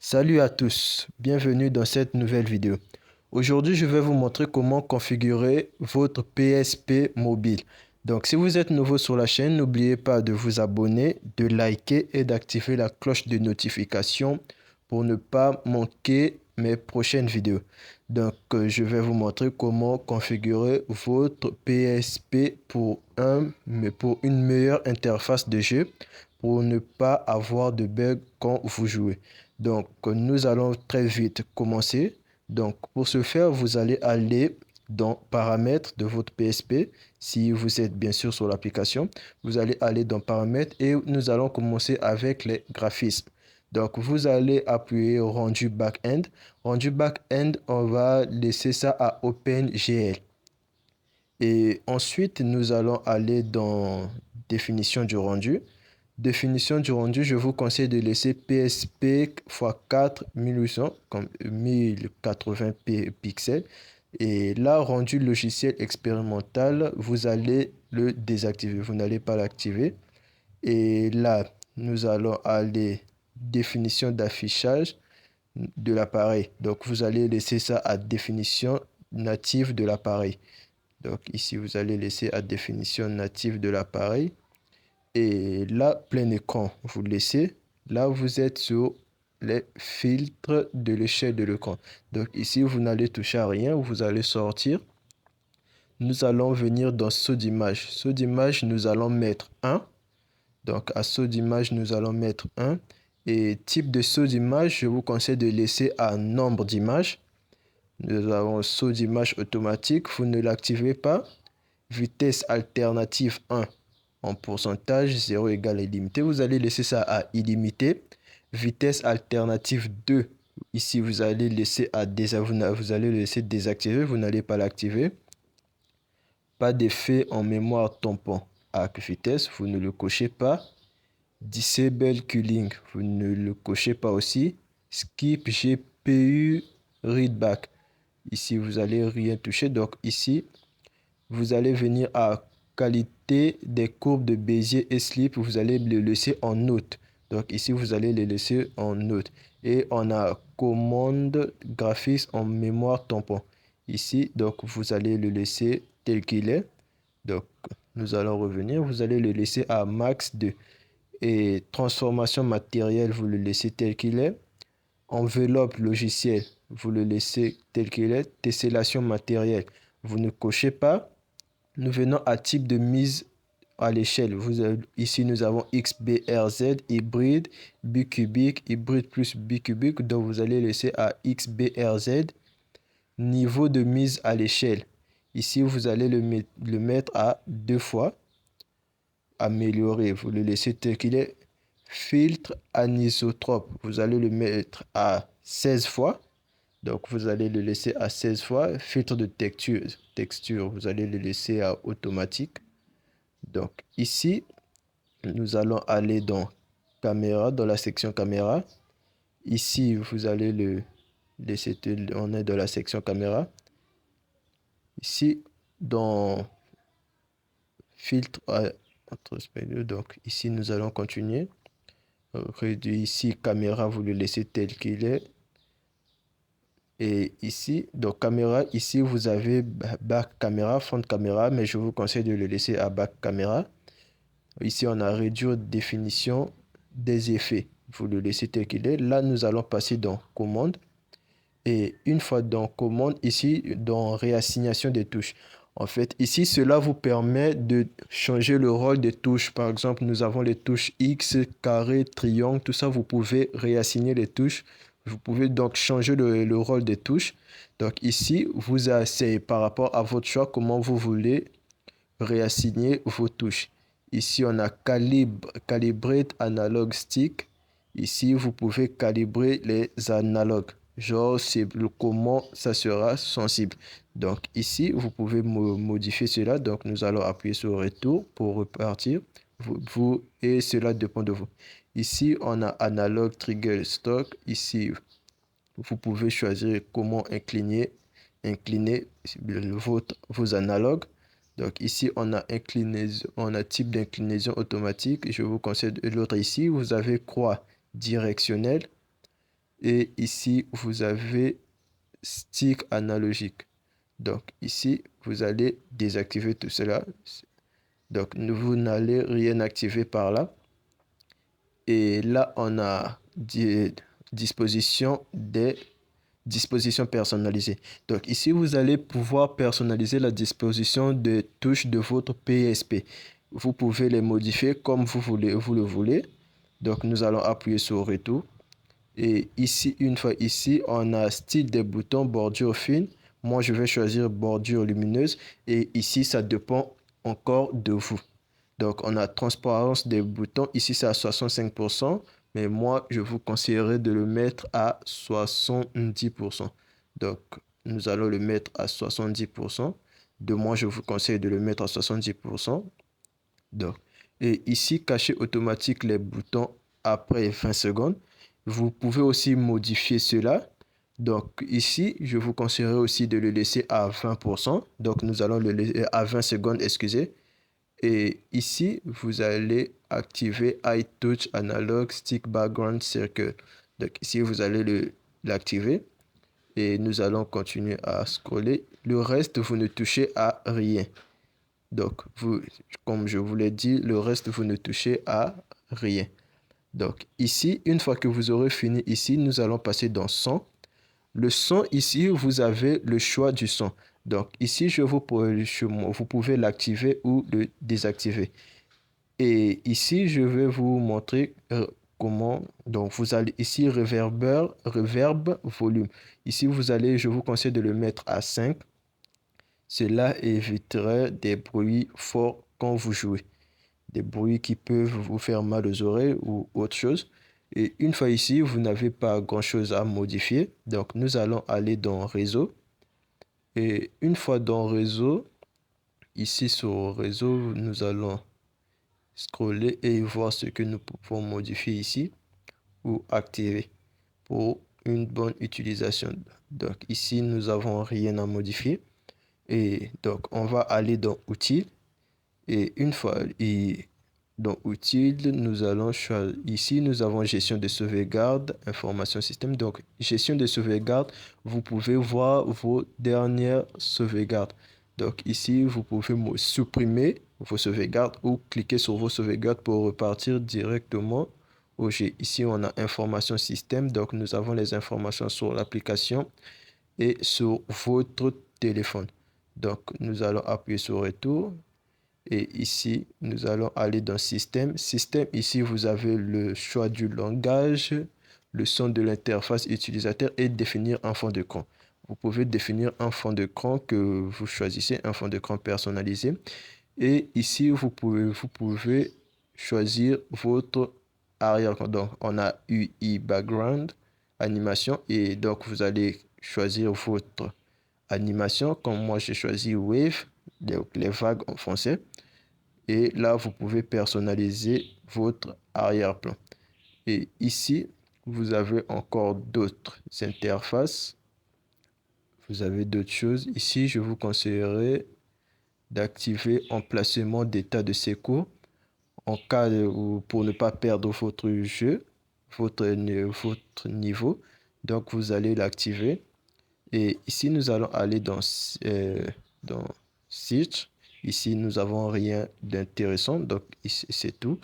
Salut à tous, bienvenue dans cette nouvelle vidéo. Aujourd'hui, je vais vous montrer comment configurer votre PSP mobile. Donc, si vous êtes nouveau sur la chaîne, n'oubliez pas de vous abonner, de liker et d'activer la cloche de notification pour ne pas manquer mes prochaines vidéos. Donc, je vais vous montrer comment configurer votre PSP pour une meilleure interface de jeu, pour ne pas avoir de bugs quand vous jouez. Donc, nous allons très vite commencer. Donc, pour ce faire, vous allez aller dans Paramètres de votre PSP. Si vous êtes bien sûr sur l'application, vous allez aller dans Paramètres et nous allons commencer avec les graphismes. Donc, vous allez appuyer Rendu Back-end. Rendu Back-end, on va laisser ça à OpenGL. Et ensuite, nous allons aller dans Définition du rendu. Définition du rendu, je vous conseille de laisser PSP x4 1800 comme 1080 pixels. Et là, rendu logiciel expérimental, vous allez le désactiver. Vous n'allez pas l'activer. Et là, nous allons aller définition d'affichage de l'appareil. Donc, vous allez laisser ça à définition native de l'appareil. Donc, ici, vous allez laisser à définition native de l'appareil. Et là, plein écran, vous laissez. Là, vous êtes sur les filtres de l'échelle de l'écran. Donc ici, vous n'allez toucher à rien, vous allez sortir. Nous allons venir dans saut d'image. Saut d'image, nous allons mettre 1. Donc à saut d'image, nous allons mettre 1. Et type de saut d'image, je vous conseille de laisser à nombre d'images. Nous avons saut d'image automatique, vous ne l'activez pas. Vitesse alternative 1 en pourcentage, 0 égale illimité. Vous allez laisser ça à illimité. Vitesse alternative 2, ici vous allez laisser à vous allez le laisser désactiver, vous n'allez pas l'activer. Pas d'effet en mémoire tampon à vitesse, vous ne le cochez pas. Disable Cooling, vous ne le cochez pas aussi. Skip GPU Readback, ici vous allez rien toucher. Donc ici vous allez venir à qualité des courbes de Bézier et slip, vous allez le laisser en note. Donc ici, vous allez le laisser en note. Et on a commande graphisme en mémoire tampon. Ici, donc vous allez le laisser tel qu'il est. Donc nous allons revenir, vous allez le laisser à max 2. Et transformation matérielle, vous le laissez tel qu'il est. Enveloppe logicielle, vous le laissez tel qu'il est. Tessellation matérielle, vous ne cochez pas. Nous venons à type de mise à l'échelle. Ici, nous avons XBRZ, hybride, bicubique, hybride plus bicubique. Donc, vous allez laisser à XBRZ. Niveau de mise à l'échelle. Ici, vous allez le mettre à 2 fois. Améliorer, vous le laissez tel qu'il est. Filtre anisotrope, vous allez le mettre à 16 fois. Donc, vous allez le laisser à 16 fois. Filtre de texture, vous allez le laisser à automatique. Donc, ici, nous allons aller dans caméra, dans la section caméra. Ici, vous allez le laisser, on est dans la section caméra. Ici, dans filtre, donc ici, nous allons continuer. Ici, caméra, vous le laissez tel qu'il est. Et ici, donc caméra, ici vous avez back caméra, front caméra, mais je vous conseille de le laisser à back caméra. Ici, on a réduire définition des effets. Vous le laissez tel qu'il est. Là, nous allons passer dans commande. Et une fois dans commande, ici, dans réassignation des touches. En fait, ici, cela vous permet de changer le rôle des touches. Par exemple, nous avons les touches X, carré, triangle, tout ça, vous pouvez réassigner les touches. Vous pouvez donc changer le rôle des touches. Donc ici, c'est par rapport à votre choix comment vous voulez réassigner vos touches. Ici, on a Calibrate Analog Stick. Ici, vous pouvez calibrer les analogues. Genre, c'est comment ça sera sensible. Donc, ici, vous pouvez modifier cela. Donc, nous allons appuyer sur Retour pour repartir. Et cela dépend de vous. Ici, on a Analog Trigger Stock. Ici, vous pouvez choisir comment incliner vos analogues. Donc ici, on a type d'inclinaison automatique. Je vous conseille l'autre ici. Vous avez croix directionnelle. Et ici, vous avez stick analogique. Donc ici, vous allez désactiver tout cela. Donc vous n'allez rien activer par là. Et là, on a des dispositions personnalisées. Donc ici, vous allez pouvoir personnaliser la disposition des touches de votre PSP. Vous pouvez les modifier comme vous le voulez. Donc nous allons appuyer sur retour. Et ici, une fois ici, on a style des boutons, bordure fine. Moi, je vais choisir bordure lumineuse. Et ici, ça dépend encore de vous. Donc, on a transparence des boutons. Ici, c'est à 65%. Mais moi, je vous conseillerais de le mettre à 70%. Donc, nous allons le mettre à 70%. De moi, je vous conseille de le mettre à 70%. Donc, et ici, cacher automatique les boutons après 20 secondes. Vous pouvez aussi modifier cela. Donc ici, je vous conseillerais aussi de le laisser à 20%. Donc nous allons le laisser à 20 secondes, excusez. Et ici, vous allez activer iTouch Analog Stick Background Circle. Donc ici, vous allez l'activer. Et nous allons continuer à scroller. Le reste, vous ne touchez à rien. Donc, comme je vous l'ai dit, le reste, vous ne touchez à rien. Donc, ici, une fois que vous aurez fini ici, nous allons passer dans son. Le son, ici, vous avez le choix du son. Donc, ici, vous pouvez l'activer ou le désactiver. Et ici, je vais vous montrer comment. Donc, vous allez ici, reverb, volume. Ici, je vous conseille de le mettre à 5. Cela éviterait des bruits forts quand vous jouez, des bruits qui peuvent vous faire mal aux oreilles ou autre chose. Et une fois ici, vous n'avez pas grand-chose à modifier. Donc, nous allons aller dans Réseau. Et une fois dans Réseau, ici sur Réseau, nous allons scroller et voir ce que nous pouvons modifier ici ou activer pour une bonne utilisation. Donc, ici, nous n'avons rien à modifier. Et donc, on va aller dans Outils. Et une fois dans Outils, nous allons choisir. Ici, nous avons Gestion de sauvegarde, Information système. Donc, Gestion de sauvegarde, vous pouvez voir vos dernières sauvegardes. Donc, ici, vous pouvez supprimer vos sauvegardes ou cliquer sur vos sauvegardes pour repartir directement au jeu. Ici, on a Information système. Donc, nous avons les informations sur l'application et sur votre téléphone. Donc, nous allons appuyer sur Retour. Et ici, nous allons aller dans Système. Système, ici, vous avez le choix du langage, le son de l'interface utilisateur et définir un fond d'écran. Vous pouvez définir un fond d'écran que vous choisissez, un fond d'écran personnalisé. Et ici, vous pouvez choisir votre arrière-plan. Donc, on a UI Background, animation. Et donc, vous allez choisir votre animation. Comme moi, j'ai choisi Wave, les vagues en français. Et là, vous pouvez personnaliser votre arrière-plan. Et ici, vous avez encore d'autres interfaces. Vous avez d'autres choses. Ici, je vous conseillerais d'activer emplacement d'état de secours en cas pour ne pas perdre votre jeu, votre niveau. Donc, vous allez l'activer. Et ici, nous allons aller dans Search. Ici, nous n'avons rien d'intéressant. Donc, ici, c'est tout.